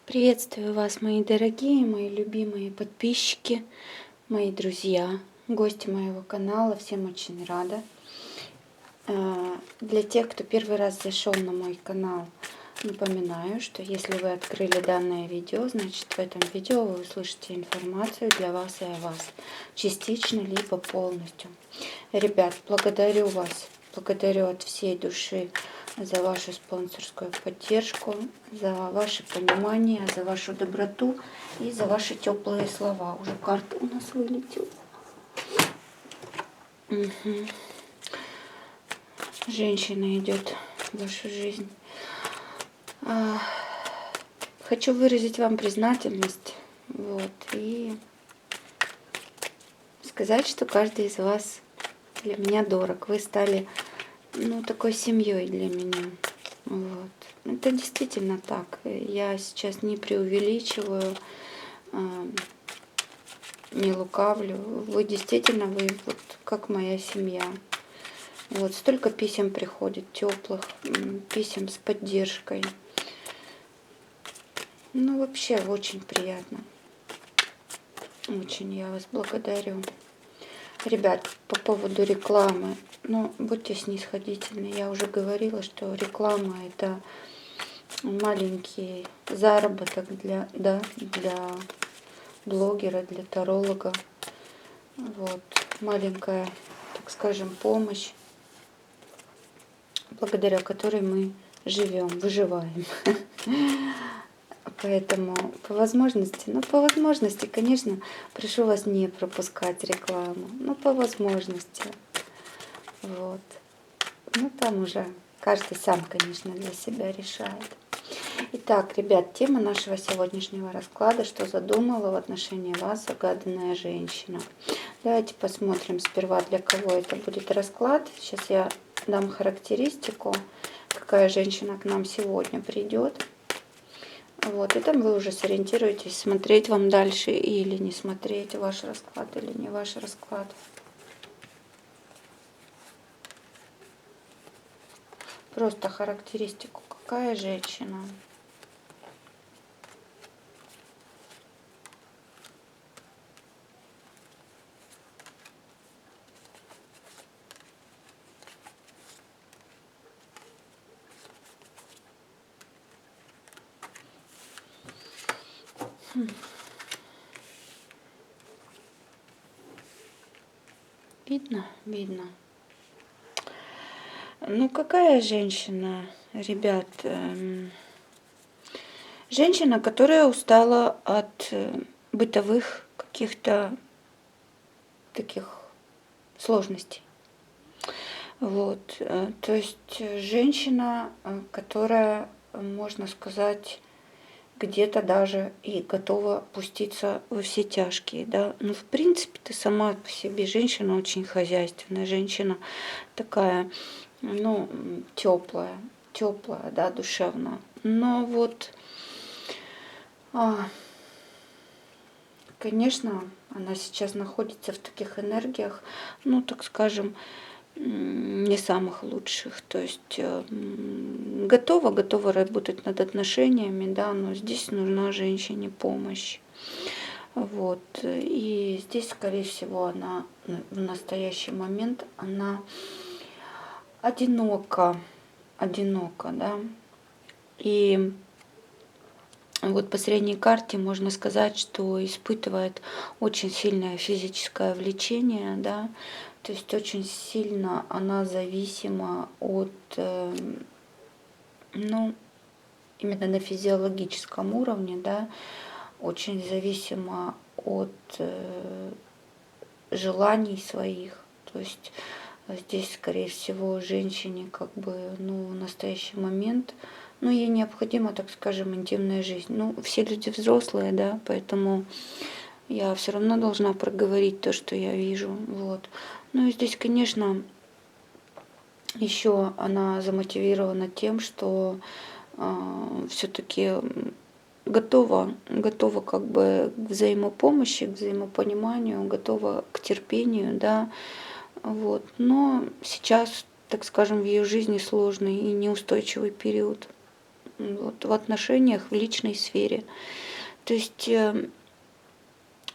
Приветствую вас, мои дорогие, мои любимые подписчики, мои друзья, гости моего канала. Всем очень рада. Для тех, кто первый раз зашел на мой канал, напоминаю, что если вы открыли данное видео, значит в этом видео вы услышите информацию для вас и о вас, частично либо полностью. Ребят, благодарю вас, благодарю от всей души за вашу спонсорскую поддержку, за ваше понимание, за вашу доброту и за ваши теплые слова. Уже карта у нас вылетела. Угу. Женщина идет в вашу жизнь. Хочу выразить вам признательность, и сказать, что каждый из вас для меня дорог. Вы стали, такой семьей для меня. Это действительно так. Я сейчас не преувеличиваю, не лукавлю. Вы действительно, вы вот как моя семья. Столько писем приходит, теплых, писем с поддержкой. Вообще очень приятно. Очень я вас благодарю. Ребят, по поводу рекламы, будьте снисходительны. Я уже говорила, что реклама — это маленький заработок для блогера, для таролога. Маленькая, так скажем, помощь, благодаря которой мы живем, выживаем. Поэтому по возможности, конечно, прошу вас не пропускать рекламу. По возможности. Там уже каждый сам, конечно, для себя решает. Итак, ребят, тема нашего сегодняшнего расклада: что задумала в отношении вас загаданная женщина. Давайте посмотрим сперва, для кого это будет расклад. Сейчас я дам характеристику, какая женщина к нам сегодня придет. И там вы уже сориентируетесь, смотреть вам дальше или не смотреть, ваш расклад или не ваш расклад. Просто характеристику, какая женщина. Видно. Какая женщина, ребят? Женщина, которая устала от бытовых каких-то таких сложностей. То есть женщина, которая, можно сказать, где-то даже и готова пуститься во все тяжкие, да. В принципе, ты сама по себе женщина очень хозяйственная, женщина такая, теплая, да, душевно. Но конечно, она сейчас находится в таких энергиях, так скажем, не самых лучших. То есть готова работать над отношениями, да, но здесь нужна женщине помощь. И здесь, скорее всего, она в настоящий момент она одинока, да. И по средней карте можно сказать, что испытывает очень сильное физическое влечение, да, то есть очень сильно она зависима от, именно на физиологическом уровне, да, очень зависима от желаний своих. То есть здесь, скорее всего, женщине в настоящий момент, ей необходима, так скажем, интимная жизнь. Все люди взрослые, да, поэтому я все равно должна проговорить то, что я вижу. И здесь, конечно, еще она замотивирована тем, что все-таки готова к взаимопомощи, к взаимопониманию, готова к терпению, да. Но сейчас, так скажем, в ее жизни сложный и неустойчивый период. вот, в отношениях, в личной сфере. То есть,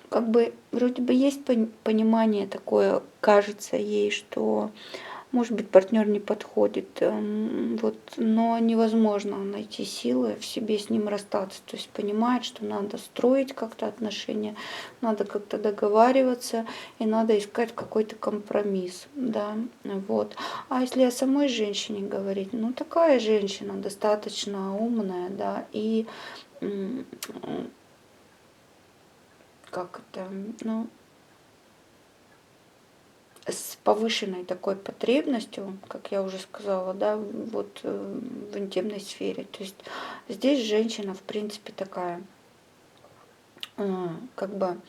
как бы, вроде бы есть понимание такое, кажется ей, что, может быть, партнер не подходит, вот, но невозможно найти силы в себе с ним расстаться. То есть понимает, что надо строить как-то отношения, надо как-то договариваться и надо искать какой-то компромисс, да, вот. А если о самой женщине говорить, ну такая женщина достаточно умная, да, и как это, ну, с повышенной такой потребностью, как я уже сказала, да, вот в интимной сфере. То есть здесь женщина, в принципе, такая, как бы,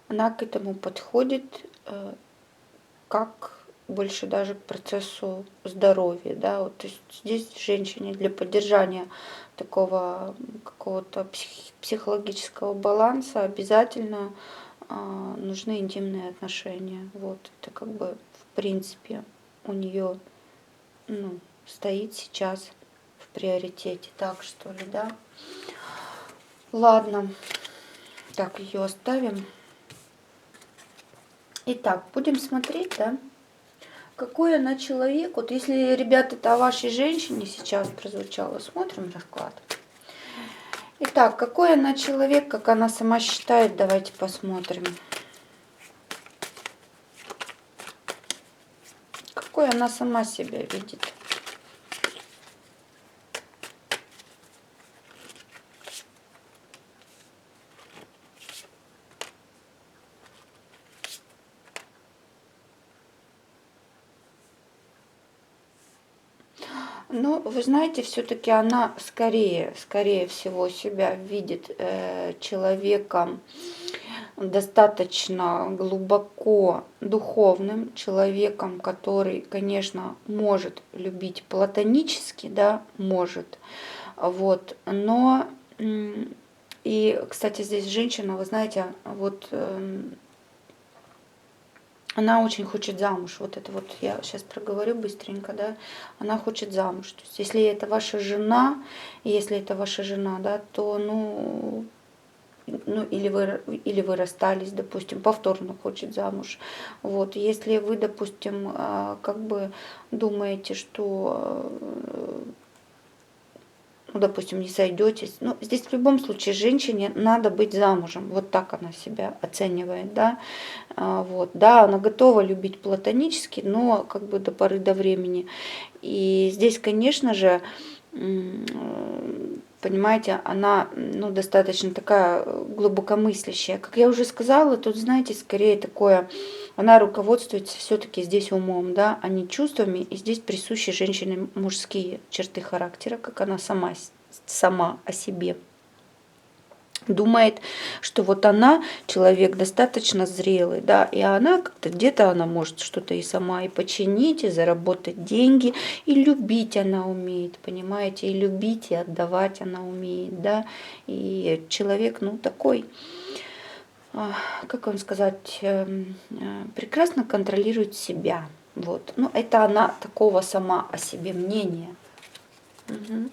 она к этому подходит как больше даже к процессу здоровья, да, вот, то есть здесь женщине для поддержания такого какого-то психологического баланса обязательно нужны интимные отношения. Вот это как бы в принципе у нее, ну, стоит сейчас в приоритете. Так что ли, да? Ладно, так ее оставим. Итак, будем смотреть, да? Какой она человек? Вот если, ребята, это о вашей женщине сейчас прозвучало, смотрим расклад. Итак, какой она человек, как она сама считает, давайте посмотрим. Какой она сама себя видит. Ну, вы знаете, все-таки она скорее всего себя видит человеком достаточно глубоко духовным, человеком, который, конечно, может любить платонически, да, может, вот, но и, кстати, здесь женщина, вы знаете, вот она очень хочет замуж. Вот это вот я сейчас проговорю быстренько, да. Она хочет замуж. То есть, если это ваша жена, если это ваша жена, да, то, ну или вы расстались, допустим, повторно хочет замуж. Вот, если вы, допустим, как бы думаете, что ну, допустим, не сойдетесь. Ну, здесь в любом случае женщине надо быть замужем. Вот так она себя оценивает, да. Вот, да, она готова любить платонически, но как бы до поры до времени. И здесь, конечно же, понимаете, она, ну, достаточно такая глубокомыслящая. Как я уже сказала, тут, знаете, скорее такое, она руководствуется все-таки здесь умом, да, а не чувствами. И здесь присущи женщине мужские черты характера, как она сама о себе думает, что вот она человек достаточно зрелый, да, и она как-то где-то она может что-то и сама и починить, и заработать деньги, и любить она умеет, понимаете, и любить, и отдавать она умеет, да, и человек, ну, такой, как вам сказать, прекрасно контролирует себя, вот, ну, это она такого сама о себе мнения. Угу.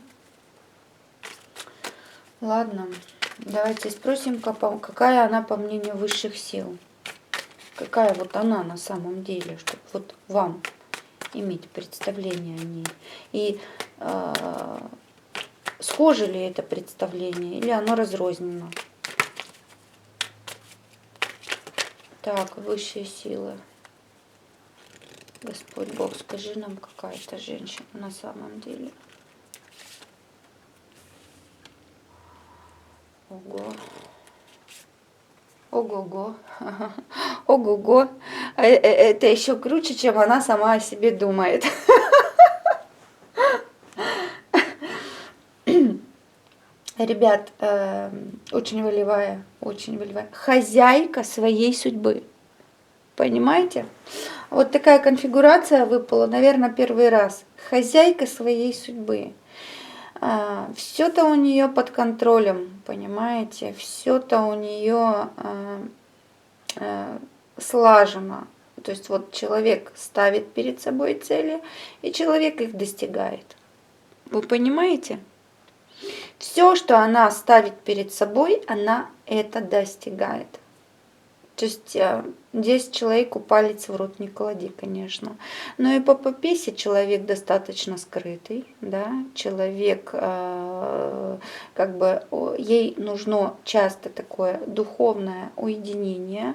Ладно. Давайте спросим, какая она по мнению высших сил. Какая вот она на самом деле, чтобы вот вам иметь представление о ней. И схоже ли это представление, или оно разрознено. Так, высшие силы. Господь Бог, скажи нам, какая это женщина на самом деле. Ого. Ого-го. Ого-го. Это еще круче, чем она сама о себе думает. Ребят, очень волевая, очень волевая. Хозяйка своей судьбы. Понимаете? Вот такая конфигурация выпала, наверное, первый раз. Хозяйка своей судьбы. Все-то у нее под контролем, понимаете? Все-то у нее слажено. То есть вот человек ставит перед собой цели, и человек их достигает. Вы понимаете? Все, что она ставит перед собой, она это достигает. То есть здесь человеку палец в рот не клади, конечно. Но и по попесе человек достаточно скрытый, да, человек, как бы, ей нужно часто такое духовное уединение,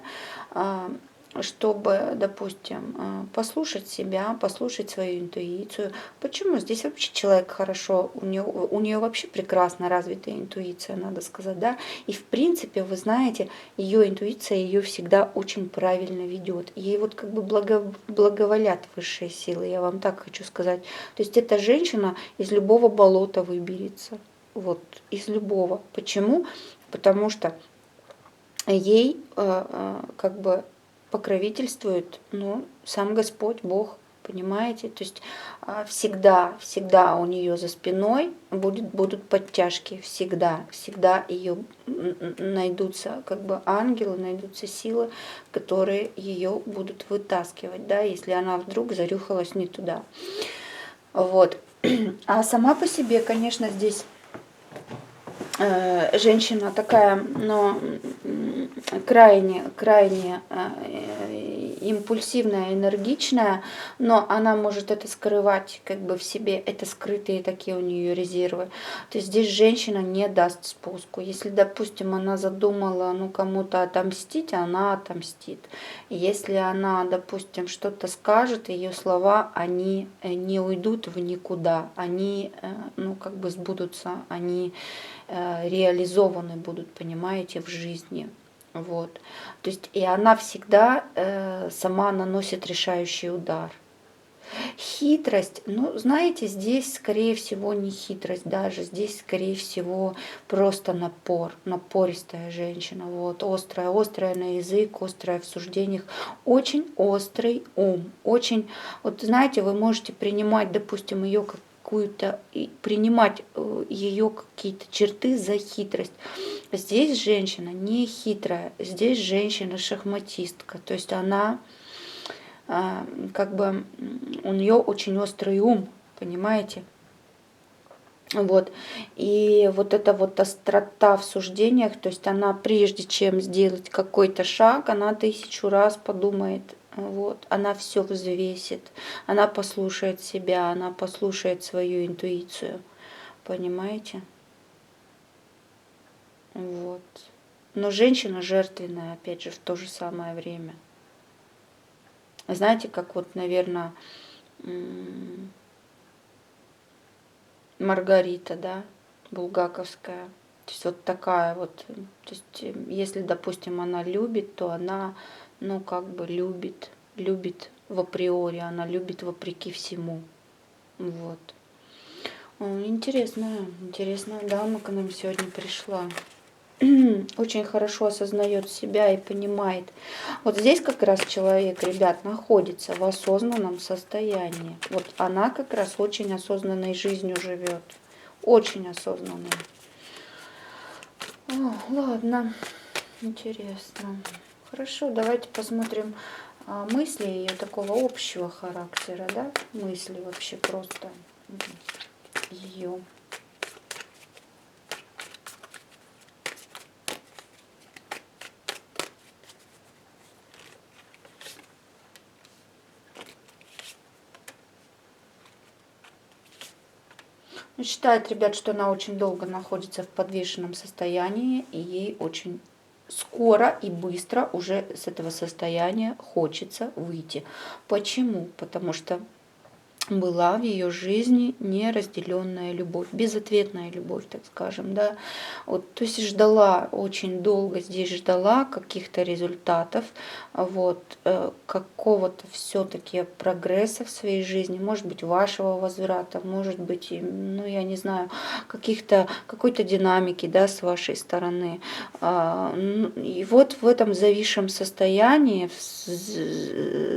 чтобы, допустим, послушать себя, послушать свою интуицию. Почему? Здесь вообще человек хорошо, у нее вообще прекрасно развитая интуиция, надо сказать, да. И в принципе, вы знаете, ее интуиция ее всегда очень правильно ведет. Ей вот как бы благоволят высшие силы, я вам так хочу сказать. То есть эта женщина из любого болота выберется. Вот, из любого. Почему? Потому что ей как бы покровительствует, ну, сам Господь, Бог, понимаете? То есть всегда, всегда у нее за спиной будут подтяжки, всегда, всегда ее найдутся как бы ангелы, найдутся силы, которые ее будут вытаскивать, да, если она вдруг зарюхалась не туда. Вот. А сама по себе, конечно, здесь женщина такая, но крайне, крайне импульсивная, энергичная, но она может это скрывать как бы в себе, это скрытые такие у нее резервы. То есть здесь женщина не даст спуску. Если, допустим, она задумала, ну, кому-то отомстить, она отомстит. Если она, допустим, что-то скажет, ее слова, они не уйдут в никуда, они, ну, как бы сбудутся, они реализованы будут, понимаете, в жизни. Вот. То есть и она всегда сама наносит решающий удар. Хитрость, ну, знаете, здесь, скорее всего, не хитрость даже, здесь, скорее всего, просто напор, напористая женщина, вот, острая, острая на язык, острая в суждениях, очень острый ум, очень, вот, знаете, вы можете принимать, допустим, ее какую-то, принимать ее какие-то черты за хитрость. Здесь женщина не хитрая, здесь женщина шахматистка, то есть она как бы у нее очень острый ум, понимаете? Вот. И вот эта вот острота в суждениях, то есть она прежде чем сделать какой-то шаг, она 1000 раз подумает, вот, она все взвесит, она послушает себя, она послушает свою интуицию, понимаете? Вот. Но женщина жертвенная, опять же, в то же самое время. Знаете, как вот, наверное, Маргарита, да, булгаковская. То есть вот такая вот, то есть если, допустим, она любит, то она, ну, как бы любит, любит в априори, она любит вопреки всему. Вот. Интересная, интересная дама к нам сегодня пришла. Очень хорошо осознает себя и понимает. Вот здесь как раз человек, ребят, находится в осознанном состоянии. Вот она как раз очень осознанной жизнью живет. Очень осознанной. О, ладно, интересно. Хорошо, давайте посмотрим мысли ее такого общего характера, да? Мысли вообще просто ее. Считает, ребят, что она очень долго находится в подвешенном состоянии, и ей очень скоро и быстро уже с этого состояния хочется выйти. Почему? Потому что была в ее жизни неразделенная любовь, безответная любовь, так скажем, да. Вот, то есть ждала очень долго, здесь ждала каких-то результатов, вот, какого-то все-таки прогресса в своей жизни, может быть, вашего возврата, может быть, ну, я не знаю, какой-то динамики, да, с вашей стороны. И вот в этом зависшем состоянии,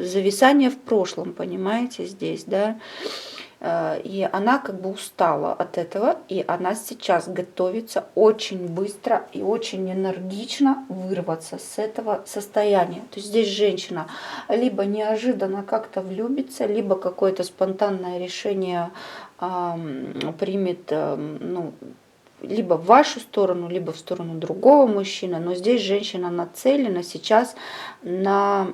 зависание в прошлом, понимаете, здесь, да, и она как бы устала от этого, и она сейчас готовится очень быстро и очень энергично вырваться с этого состояния. То есть здесь женщина либо неожиданно как-то влюбится, либо какое-то спонтанное решение примет, ну, либо в вашу сторону, либо в сторону другого мужчины, но здесь женщина нацелена сейчас на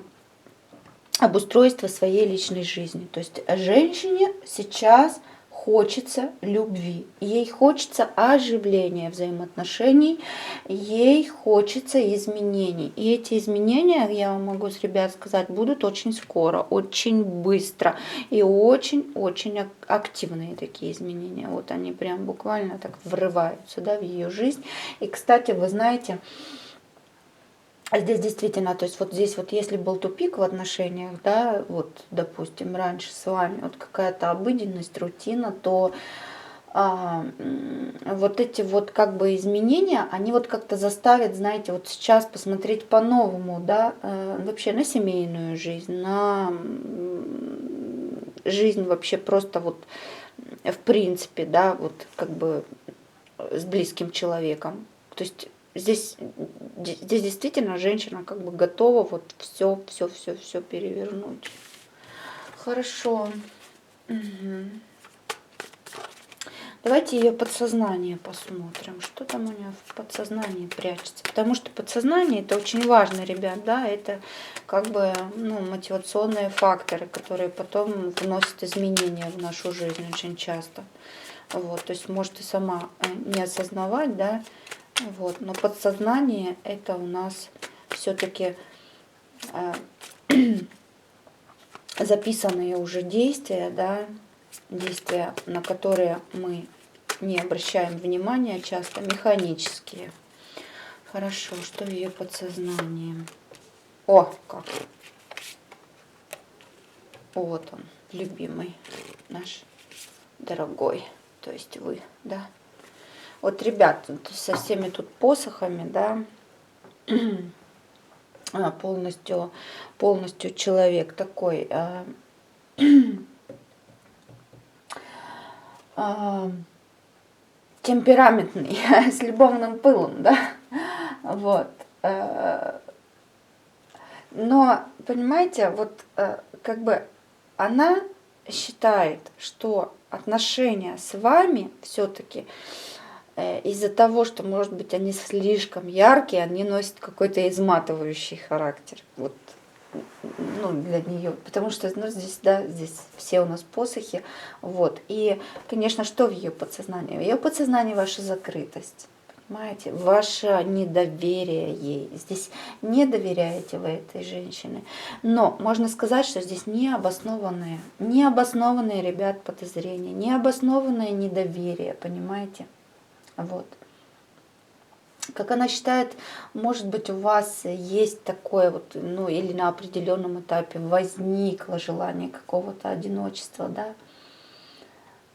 обустройство своей личной жизни. То есть женщине сейчас хочется любви, ей хочется оживления взаимоотношений, ей хочется изменений. И эти изменения, я вам могу с ребят сказать, будут очень скоро, очень быстро и очень-очень активные такие изменения. Вот они прям буквально так врываются, да, в ее жизнь. И, кстати, вы знаете, здесь действительно, то есть вот здесь вот если был тупик в отношениях, да, вот, допустим, раньше с вами вот какая-то обыденность, рутина, то вот эти вот как бы изменения, они вот как-то заставят, знаете, вот сейчас посмотреть по-новому, да, вообще на семейную жизнь, на жизнь вообще просто вот в принципе, да, вот как бы с близким человеком. То есть здесь действительно женщина как бы готова вот все перевернуть. Хорошо. Угу. Давайте ее подсознание посмотрим, что там у нее в подсознании прячется. Потому что подсознание это очень важно, ребят, да, это как бы мотивационные факторы, которые потом вносят изменения в нашу жизнь очень часто. Вот, то есть можете сама не осознавать, да, вот, но подсознание это у нас все-таки записанные уже действия, да, действия, на которые мы не обращаем внимания, часто механические. Хорошо, что в ее подсознании? О, как! Вот он, любимый наш, дорогой, то есть вы, да. Вот, ребят, со всеми тут посохами, да, полностью человек такой темпераментный, с любовным пылом, да, вот. Но, понимаете, вот как бы она считает, что отношения с вами все-таки из-за того, что, может быть, они слишком яркие, они носят какой-то изматывающий характер. Вот, для нее, потому что здесь, да, здесь все у нас посохи, вот, и, конечно, что в ее подсознании? В ее подсознании ваша закрытость, понимаете, ваше недоверие ей, здесь не доверяете вы этой женщине, но можно сказать, что здесь необоснованные, ребят, подозрения, необоснованное недоверие, понимаете, вот. Как она считает, может быть, у вас есть такое вот, или на определенном этапе возникло желание какого-то одиночества, да?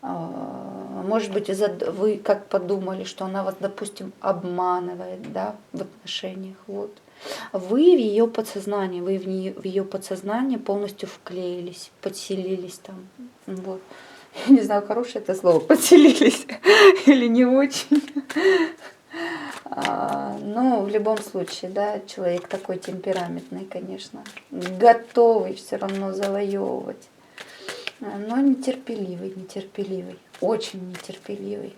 Может быть, вы как подумали, что она вас, допустим, обманывает, да, в отношениях, вот. Вы в ее подсознание, в ее подсознание полностью вклеились, подселились там, вот. Я не знаю, хорошее это слово, подселились или не очень. Но в любом случае, да, человек такой темпераментный, конечно, готовый все равно завоевывать, но нетерпеливый, очень нетерпеливый,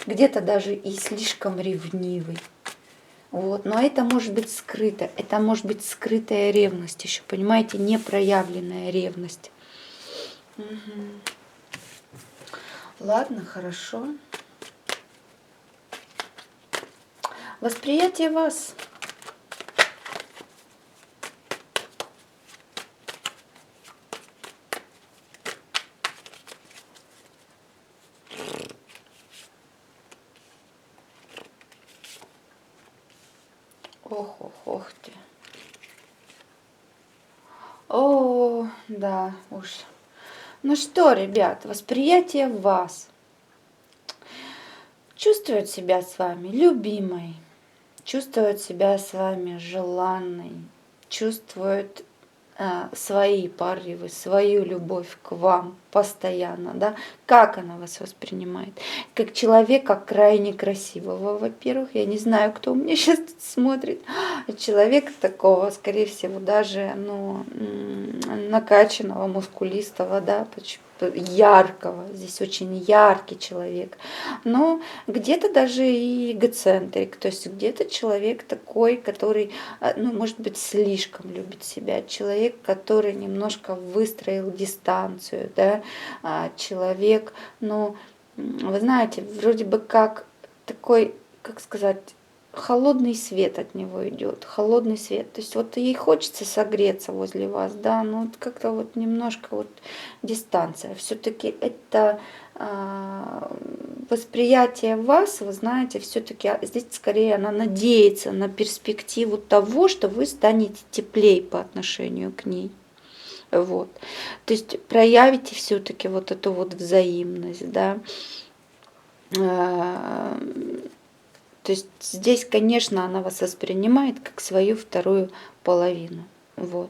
где-то даже и слишком ревнивый. Вот. Но это может быть скрыто, это может быть скрытая ревность еще, понимаете, непроявленная ревность. Угу. Ладно, хорошо. Восприятие вас. Ох ты. О, да уж. Ну что, ребят, восприятие вас. Чувствует себя с вами любимой, чувствует себя с вами желанной, чувствует свои порывы, свою любовь к вам постоянно, да, как она вас воспринимает, как человека крайне красивого, во-первых, я не знаю, кто у меня сейчас смотрит, человека такого, скорее всего, даже, накачанного, мускулистого, да, яркого, здесь очень яркий человек, но где-то даже и эгоцентрик, то есть где-то человек такой, который, ну, может быть, слишком любит себя, человек, который немножко выстроил дистанцию, да, человек, ну, вы знаете, вроде бы как такой, как сказать, холодный свет от него идет, холодный свет. То есть вот ей хочется согреться возле вас, да, но вот как-то вот немножко вот дистанция. Все-таки это восприятие вас, вы знаете, все-таки здесь скорее она надеется на перспективу того, что вы станете теплее по отношению к ней. Вот. То есть проявите все-таки вот эту вот взаимность, да. То есть здесь, конечно, она вас воспринимает как свою вторую половину. Вот.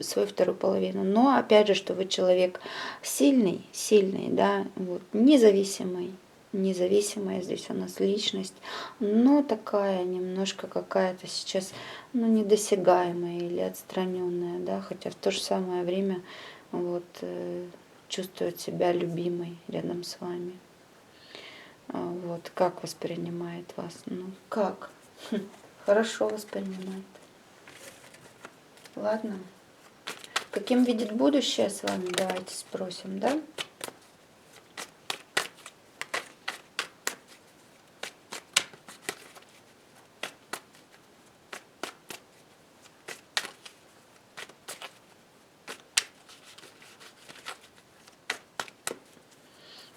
Свою вторую половину. Но опять же, что вы человек сильный, сильный, да, вот, независимый. Независимая здесь у нас личность, но такая немножко какая-то сейчас, ну, недосягаемая или отстраненная, да, хотя в то же самое время вот, чувствует себя любимой рядом с вами. Вот, как воспринимает вас? Ну, как? Хорошо воспринимает. Ладно. Каким видит будущее с вами? Давайте спросим, да?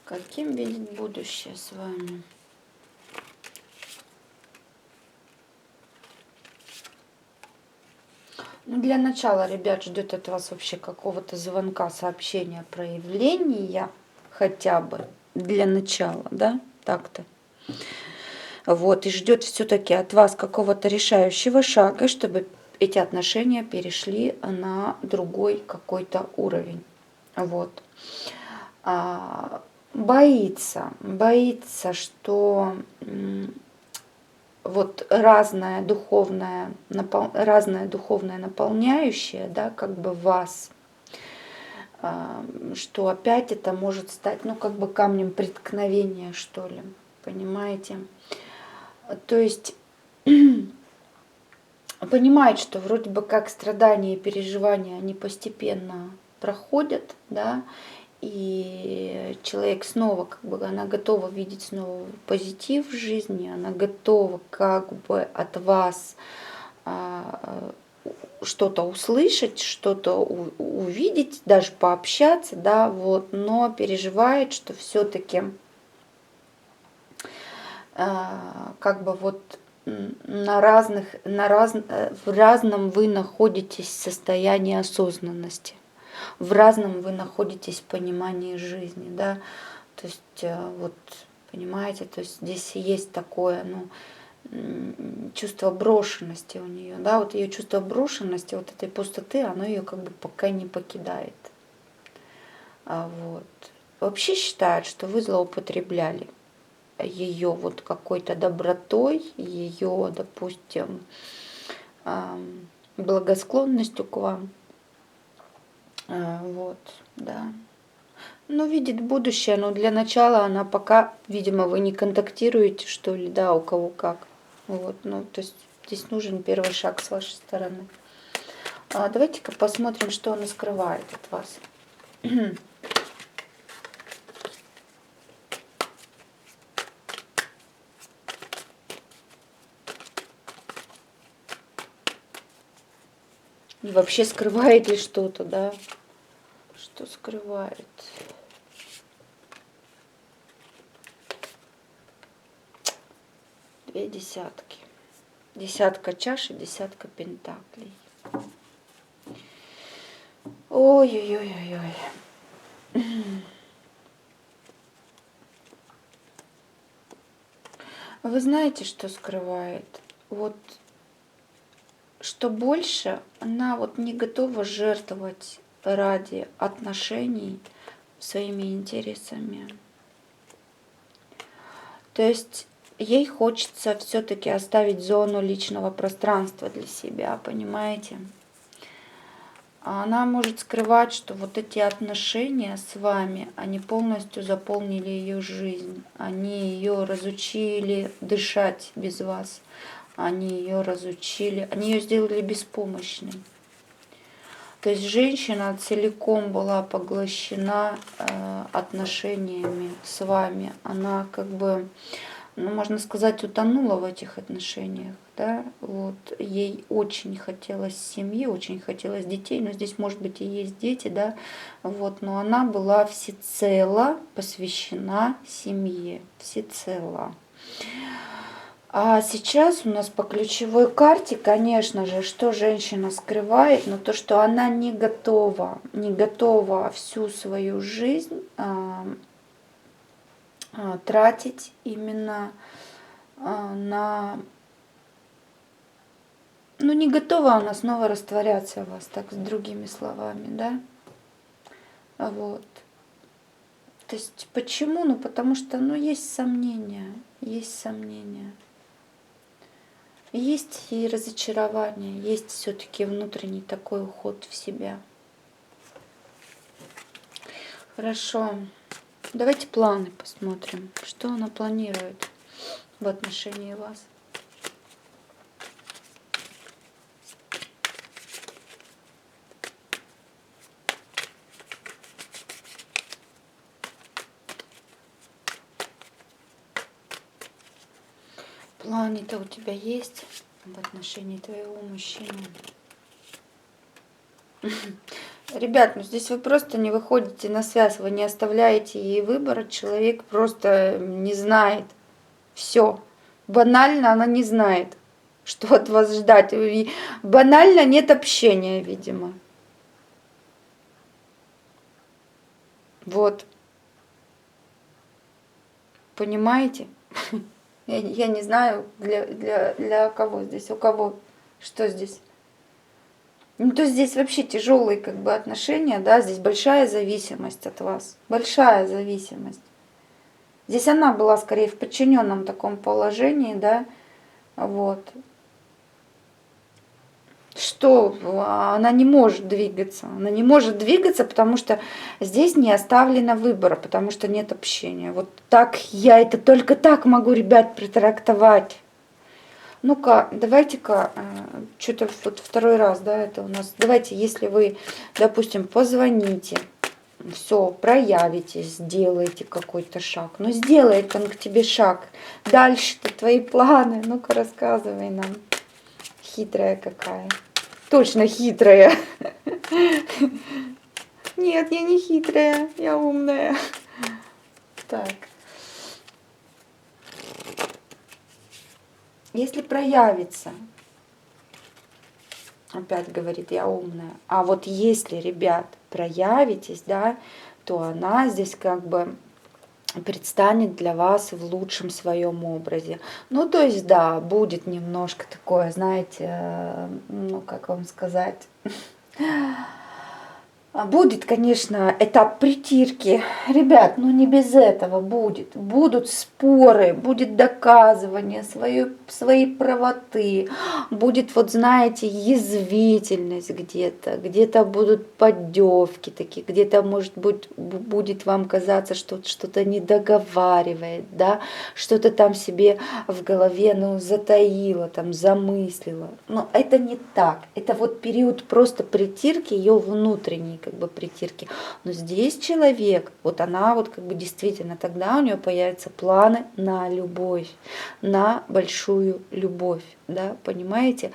Каким видит будущее с вами? Ну, для начала, ребят, ждет от вас вообще какого-то звонка, сообщения, проявления, хотя бы для начала, да, так-то. Вот, и ждет все-таки от вас какого-то решающего шага, чтобы эти отношения перешли на другой какой-то уровень. Вот. Боится, что вот разное духовное наполняющее, да, как бы вас, что опять это может стать, ну, как бы камнем преткновения, что ли, понимаете? То есть понимает, что вроде бы как страдания и переживания, они постепенно проходят, да, и человек снова, как бы, она готова видеть снова позитив в жизни, она готова как бы от вас что-то услышать, что-то увидеть, даже пообщаться, да, вот, но переживает, что все-таки как бы вот в разном вы находитесь состоянии осознанности, в разном вы находитесь понимании жизни, да, то есть вот, понимаете, то есть здесь есть такое, ну, чувство брошенности у нее, да, вот ее чувство брошенности, вот этой пустоты, оно ее как бы пока не покидает. Вот. Вообще считают, что вы злоупотребляли ее вот какой-то добротой, ее, допустим, благосклонностью к вам. Вот, да. Ну, видит будущее, но для начала она пока, видимо, вы не контактируете, что ли, да, у кого как. Вот, ну, то есть здесь нужен первый шаг с вашей стороны. Давайте-ка посмотрим, что она скрывает от вас. И вообще скрывает ли что-то, да? Что скрывает? Две десятки. Десятка чаш и десятка пентаклей. Ой-ой-ой-ой-ой. Вы знаете, что скрывает? Вот что больше она вот не готова жертвовать ради отношений своими интересами. То есть ей хочется все-таки оставить зону личного пространства для себя, понимаете? она может скрывать, что вот эти отношения с вами, они полностью заполнили ее жизнь. Они ее разучили дышать без вас. Они ее разучили, они ее сделали беспомощной. То есть женщина целиком была поглощена отношениями с вами. Она как бы, ну, можно сказать, утонула в этих отношениях. Да? Вот. Ей очень хотелось семьи, очень хотелось детей, но здесь, может быть, и есть дети, да? Вот. Но она была всецело посвящена семье, всецело. А сейчас у нас по ключевой карте, конечно же, что женщина скрывает, но то, что она не готова всю свою жизнь тратить именно на... Ну, не готова она снова растворяться в вас, так с другими словами, да? Вот. То есть почему? Ну, потому что, ну, есть сомнения, есть сомнения. Есть и разочарование, есть все-таки внутренний такой уход в себя. Хорошо. Давайте планы посмотрим, что она планирует в отношении вас. Планы-то у тебя есть в отношении твоего мужчины? Ребят, ну здесь вы просто не выходите на связь, вы не оставляете ей выбора, человек просто не знает. Все. Банально она не знает, что от вас ждать. И банально нет общения, видимо. Вот. Понимаете? Я не знаю, для кого здесь, у кого, что здесь. Ну, то здесь вообще тяжелые как бы отношения, да, здесь большая зависимость от вас, большая зависимость. Здесь она была скорее в подчиненном таком положении, да, вот. Что она не может двигаться, потому что здесь не оставлено выбора, потому что нет общения. Вот так я это только так могу, ребят, протрактовать. Ну-ка, давайте-ка, что-то вот второй раз, да, это у нас. Давайте, если вы, допустим, позвоните, все, проявитесь, сделаете какой-то шаг. Ну, сделает он к тебе шаг. Дальше-то твои планы. Ну-ка, рассказывай нам. Хитрая какая. Точно хитрая. Нет, я не хитрая, я умная. Так. Если проявится, опять говорит, я умная. А вот если, ребят, проявитесь, да, то она здесь как бы предстанет для вас в лучшем своем образе. Ну, то есть, да, будет немножко такое, знаете, ну, как вам сказать... Будет, конечно, этап притирки. Ребят, ну не без этого будет. Будут споры, будет доказывание своей правоты. Будет, вот знаете, язвительность где-то. Где-то будут поддевки такие. Где-то, может быть, будет вам казаться, что что-то не договаривает, да? Что-то там себе в голове, ну, затаило, там, замыслило. Но это не так. Это вот период просто притирки, ее внутренней как бы притирки. Но здесь человек, вот она вот как бы действительно, тогда у нее появятся планы на любовь, на большую любовь, да, понимаете?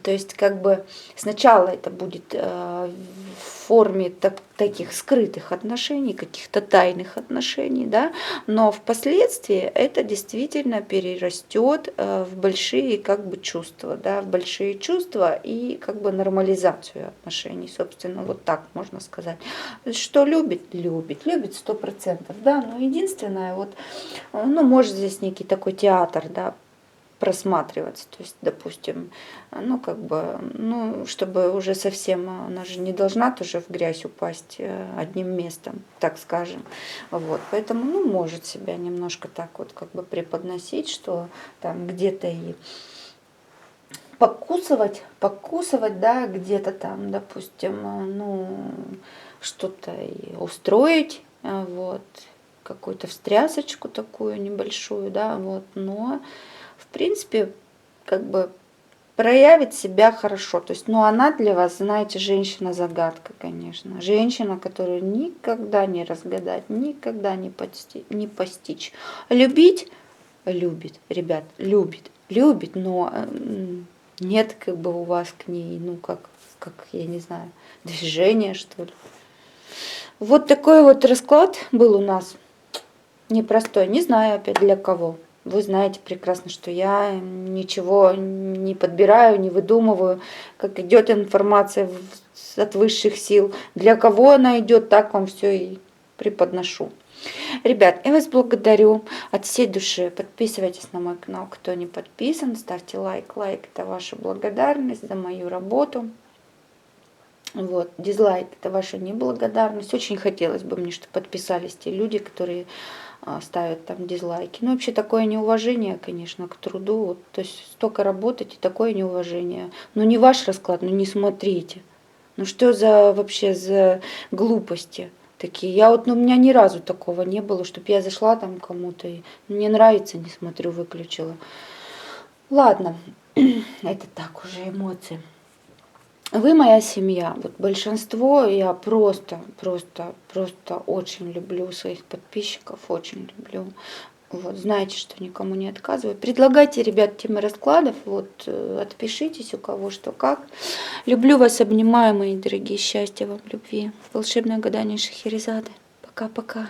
То есть как бы сначала это будет в форме таких скрытых отношений, каких-то тайных отношений, да, но впоследствии это действительно перерастет в большие как бы чувства, да, в большие чувства и как бы нормализацию отношений, собственно, вот так можно сказать. Что любит, любит, любит 100%, да, но единственное, вот, ну, может здесь некий такой театр, да, просматриваться. То есть, допустим, ну, как бы, ну, чтобы уже совсем, она же не должна тоже в грязь упасть одним местом, так скажем. Вот, поэтому, ну, может себя немножко так вот как бы преподносить, что там где-то и покусывать, да, где-то там, допустим, ну, что-то и устроить, вот, какую-то встрясочку такую небольшую, да, вот, но, в принципе, как бы проявит себя хорошо. То есть, ну, она для вас, знаете, женщина-загадка, конечно. Женщина, которую никогда не разгадать, никогда не постичь. Любить? Любит, ребят, любит, но нет как бы у вас к ней, ну, как я не знаю, движения, что ли. Вот такой вот расклад был у нас. Непростой, не знаю опять для кого. Вы знаете прекрасно, что я ничего не подбираю, не выдумываю, как идет информация от высших сил. Для кого она идет, так вам все и преподношу. Ребят, я вас благодарю от всей души. Подписывайтесь на мой канал, кто не подписан. Ставьте лайк. Лайк – это ваша благодарность за мою работу. Вот, дизлайк – это ваша неблагодарность. Очень хотелось бы мне, чтобы подписались те люди, которые ставят там дизлайки. Ну, вообще такое неуважение, конечно, к труду. Вот, то есть столько работать и такое неуважение. Ну, не ваш расклад, ну не смотрите. Ну что за вообще за глупости такие? Я вот, ну, у меня ни разу такого не было, чтобы я зашла там кому-то и мне нравится, не смотрю, выключила. Ладно, это так уже эмоции. Вы моя семья. Вот большинство я просто очень люблю своих подписчиков, очень люблю. Вот, знаете, что никому не отказываю. Предлагайте, ребят, темы раскладов. Вот, отпишитесь, у кого что как. Люблю вас, обнимаю, мои дорогие. Счастья вам, любви. Волшебное гадание Шахерезады. Пока-пока.